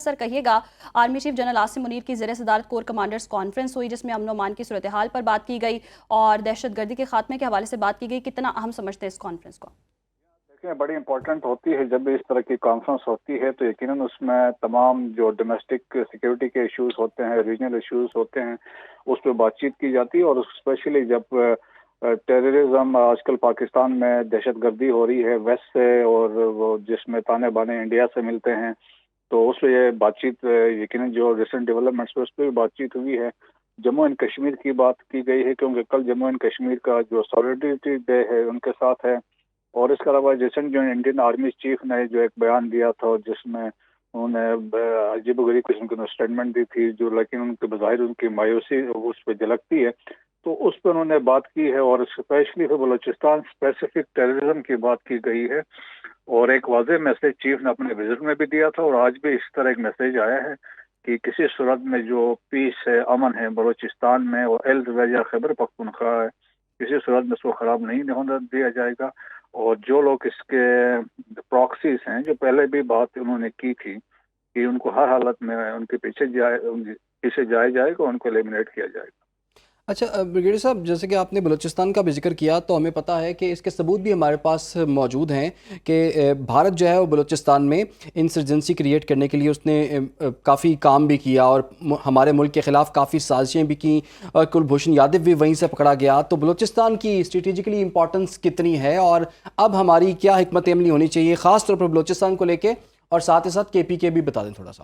مختصر کہیے گا، army chief general Asim Munir کی زیر صدارت کور کمانڈرز کانفرنس ہوئی جس میں امن و امان کی صورتحال پر بات کی گئی اور دہشت گردی کے خاتمے کے حوالے سے بات کی گئی. کتنا اہم سمجھتے ہیں اس کانفرنس کو؟ دیکھیں، بڑی امپورٹنٹ ہوتی ہے جب بھی اس طرح کی کانفرنس ہوتی ہے تو یقیناً اس میں تمام جو ڈومیسٹک سیکیورٹی کے ایشوز ہوتے ہیں، ریجنل ایشوز ہوتے ہیں، اس پہ بات چیت کی جاتی ہے. اور اسپیشلی جب ٹیررزم آج کل پاکستان میں دہشت گردی ہو رہی ہے ویسٹ سے، اور وہ جس میں تانے بانے انڈیا سے ملتے ہیں، تو اس پہ یہ بات چیت یقیناً جو ریسنٹ ڈیولپمنٹس پہ اس پہ بھی بات چیت ہوئی ہے. جموں اینڈ کشمیر کی بات کی گئی ہے کیونکہ کل جموں اینڈ کشمیر کا جو سالیڈریٹی ڈے ہے ان کے ساتھ ہے. اور اس کے علاوہ ریسنٹ جو انڈین آرمی چیف نے جو ایک بیان دیا تھا جس میں انہوں نے عجیب و غریب قسم کی اسٹیٹمنٹ دی تھی، جو لیکن ان کے بظاہر ان کی مایوسی اس پہ جھلکتی ہے، تو اس پہ انہوں نے بات کی ہے. اور اسپیشلی بلوچستان اسپیسیفک ٹیررزم کی بات کی گئی ہے. اور ایک واضح میسج چیف نے اپنے وزٹ میں بھی دیا تھا اور آج بھی اس طرح ایک میسج آیا ہے کہ کسی صورت میں جو پیس ہے، امن ہے بلوچستان میں اور یا خیبر پختونخوا ہے، کسی صورت میں اس کو خراب نہیں ہونے دیا جائے گا. اور جو لوگ اس کے پراکسیز ہیں، جو پہلے بھی بات انہوں نے کی تھی کہ ان کو ہر حالت میں ان کے پیچھے جایا جائے گا، ان کو ایلیمنیٹ کیا جائے گا. اچھا بریگیڈیئر صاحب، جیسے کہ آپ نے بلوچستان کا بھی ذکر کیا تو ہمیں پتہ ہے کہ اس کے ثبوت بھی ہمارے پاس موجود ہیں کہ بھارت جو ہے وہ بلوچستان میں انسرجنسی کریٹ کرنے کے لیے اس نے کافی کام بھی کیا اور ہمارے ملک کے خلاف کافی سازشیں بھی کیں، اور کلبھوشن یادو بھی وہیں سے پکڑا گیا. تو بلوچستان کی اسٹریٹجیکلی امپورٹنس کتنی ہے اور اب ہماری کیا حکمت عملی ہونی چاہیے خاص طور پر بلوچستان کو لے کے، اور ساتھ ہی ساتھ کے پی کے بھی بتا دیں تھوڑا سا.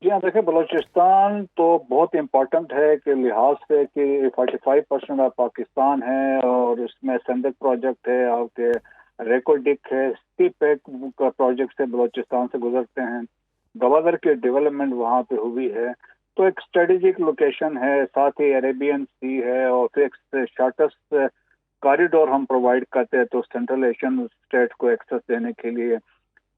جی ہاں، دیکھیں بلوچستان تو بہت امپورٹنٹ ہے کہ لحاظ سے کہ 45% آف پاکستان ہے، اور اس میں سندک پروجیکٹ ہے، آپ کے ریکوڈک ہے، سٹی پیک کا پروجیکٹ سے بلوچستان سے گزرتے ہیں، گوادر کی ڈیولپمنٹ وہاں پہ ہوئی ہے. تو ایک اسٹریٹجک لوکیشن ہے، ساتھ ہی عربین سی ہے، اور پھر ایک شارٹسٹ کاریڈور ہم پرووائڈ کرتے ہیں تو سینٹرل ایشین اسٹیٹ کو ایکسس دینے کے لیے.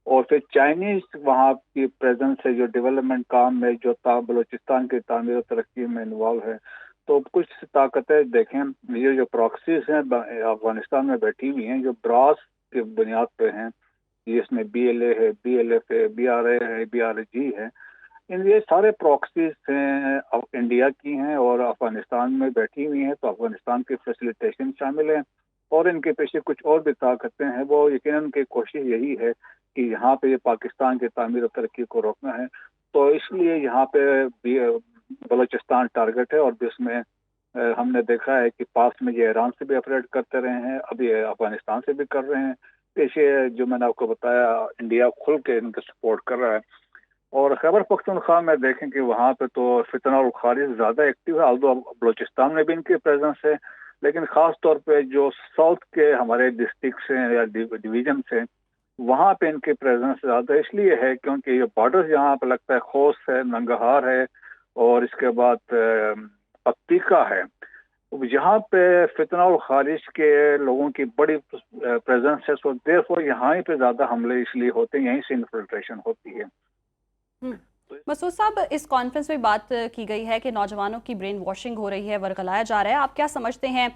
اور پھر چائنیز وہاں کی پریزنس ہے جو ڈیولپمنٹ کام میں جو بلوچستان کی تعمیر و ترقی میں انوالو ہے. تو کچھ طاقتیں دیکھیں، یہ جو پراکسیز ہیں افغانستان میں بیٹھی ہوئی ہیں جو براس کی بنیاد پہ ہیں، اس میں بی ایل اے ہے، بی ایل ایف ہے، بی آر اے ہے، بی آر اے جی ہے، یہ سارے پراکسیز ہیں انڈیا کی ہیں اور افغانستان میں بیٹھی ہوئی ہیں. تو افغانستان کی فیسیلیٹیشن شامل ہے اور ان کے پیچھے کچھ اور بھی طاقتیں ہیں. وہ یقیناً کی کوشش یہی ہے کہ یہاں پہ یہ پاکستان کی تعمیر و ترقی کو روکنا ہے. تو اس لیے یہاں پہ بلوچستان ٹارگٹ ہے. اور جس میں ہم نے دیکھا ہے کہ پاس میں یہ ایران سے بھی آپریٹ کرتے رہے ہیں، اب یہ افغانستان سے بھی کر رہے ہیں. پیچھے جو میں نے آپ کو بتایا انڈیا کھل کے ان کا سپورٹ کر رہا ہے. اور خیبر پختونخوا میں دیکھیں کہ وہاں پہ تو فتنہ الخارج زیادہ ایکٹیو ہے، آلدو بلوچستان میں بھی ان کی پریزنس ہے، لیکن خاص طور پہ جو ساؤتھ کے ہمارے ڈسٹرکٹس ہیں یا ڈویژنس ہیں وہاں پہ ان کی پریزنس زیادہ اس لیے ہے کیونکہ یہ بارڈر یہاں پہ لگتا ہے، خوست ہے، ننگہار ہے، اور اس کے بعد پکتیکا ہے. یہاں پہ فتنہ الخارج کے لوگوں کی بڑی پریزنس ہے. سو دیئرفور یہاں ہی پہ زیادہ حملے اس لیے ہوتے ہیں، یہیں سے انفلٹریشن ہوتی ہے. مسعود صاحب، اس کانفرنس میں بات کی گئی ہے کہ نوجوانوں کی برین واشنگ ہو رہی ہے، ورگلایا جا رہا ہے. آپ کیا سمجھتے ہیں؟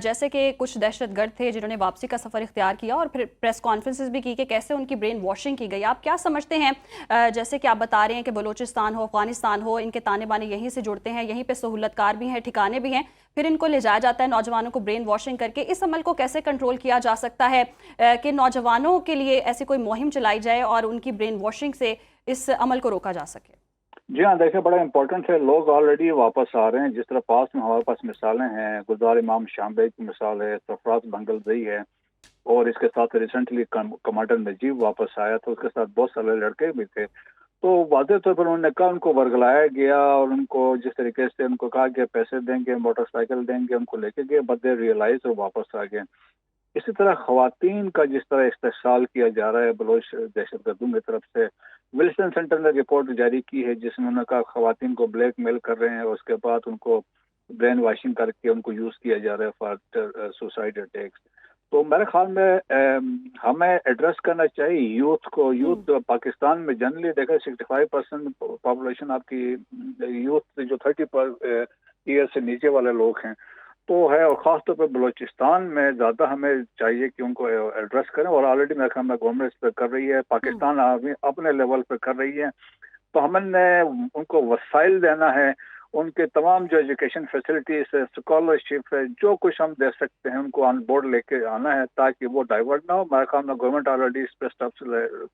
جیسے کہ کچھ دہشت گرد تھے جنہوں نے واپسی کا سفر اختیار کیا اور پھر پریس کانفرنسز بھی کی کہ کیسے ان کی برین واشنگ کی گئی. آپ کیا سمجھتے ہیں؟ جیسے کہ آپ بتا رہے ہیں کہ بلوچستان ہو، افغانستان ہو، ان کے تانے بانے یہیں سے جڑتے ہیں، یہیں پہ سہولت کار بھی ہیں، ٹھکانے بھی ہیں، پھر ان کو لے جایا جاتا ہے نوجوانوں کو برین واشنگ کر کے. اس عمل کو کیسے کنٹرول کیا جا سکتا ہے کہ نوجوانوں کے لیے ایسی کوئی مہم چلائی جائے اور ان کی برین واشنگ سے اس عمل کو روکا جا سکے؟ جی ہاں، دیکھیں بڑا امپورٹنٹ ہے. لوگ آلریڈی واپس آ رہے ہیں. جس طرح پاس میں ہمارے پاس مثالیں ہیں، گلزار امام شامبے کی مثال ہے، سرفراز بنگل زئی ہے، اور اس کے ساتھ ریسنٹلی کمانڈر نجیب واپس آیا تو اس کے ساتھ بہت سارے لڑکے بھی تھے. تو واضح طور پر انہوں نے کہا ان کو ورگلایا گیا اور ان کو جس طریقے سے ان کو کہا کہ پیسے دیں گے، موٹر سائیکل دیں گے، ان کو لے کے گئے، بٹ دے ریئلائز اور واپس آ گئے. اسی طرح خواتین کا جس طرح استحصال کیا جا رہا ہے بلوچ دہشت گردوں کی طرف سے، ولسن سینٹر نے رپورٹ جاری کی ہے جس میں انہوں نے کہا خواتین کو بلیک میل کر رہے ہیں اور اس کے بعد ان کو برین واشنگ کر کے ان کو یوز کیا جا رہا ہے فار سوسائڈ اٹیکس. تو میرے خیال میں ہمیں ایڈریس کرنا چاہیے یوتھ کو. یوتھ پاکستان میں جنرلی دیکھا 65% پاپولیشن آپ کی یوتھ جو 30 ایئر سے نیچے والے لوگ ہیں تو ہے، اور خاص طور پہ بلوچستان میں زیادہ ہمیں چاہیے کہ ان کو ایڈریس کریں. اور آلریڈی میرے خیال میں گورنمنٹ اس پہ کر رہی ہے، پاکستان آرمی اپنے لیول پہ کر رہی ہے. تو ہم نے ان کو وسائل دینا ہے، ان کے تمام جو ایجوکیشن فیسلٹیز ہے، اسکالرشپ ہے، جو کچھ ہم دے سکتے ہیں ان کو آن بورڈ لے کے آنا ہے تاکہ وہ ڈائیورٹ نہ ہو. میرے خیال میں گورنمنٹ آلریڈی اس پہ اسٹیپس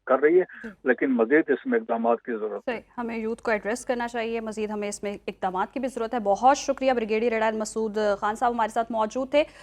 کر رہی ہے، لیکن مزید اس میں اقدامات کی ضرورت ہے. صحیح، ہمیں یوتھ کو ایڈریس کرنا چاہیے، مزید ہمیں اس میں اقدامات کی بھی ضرورت ہے. بہت شکریہ، بریگیڈیئر ریٹائر مسعود خان صاحب ہمارے ساتھ موجود تھے.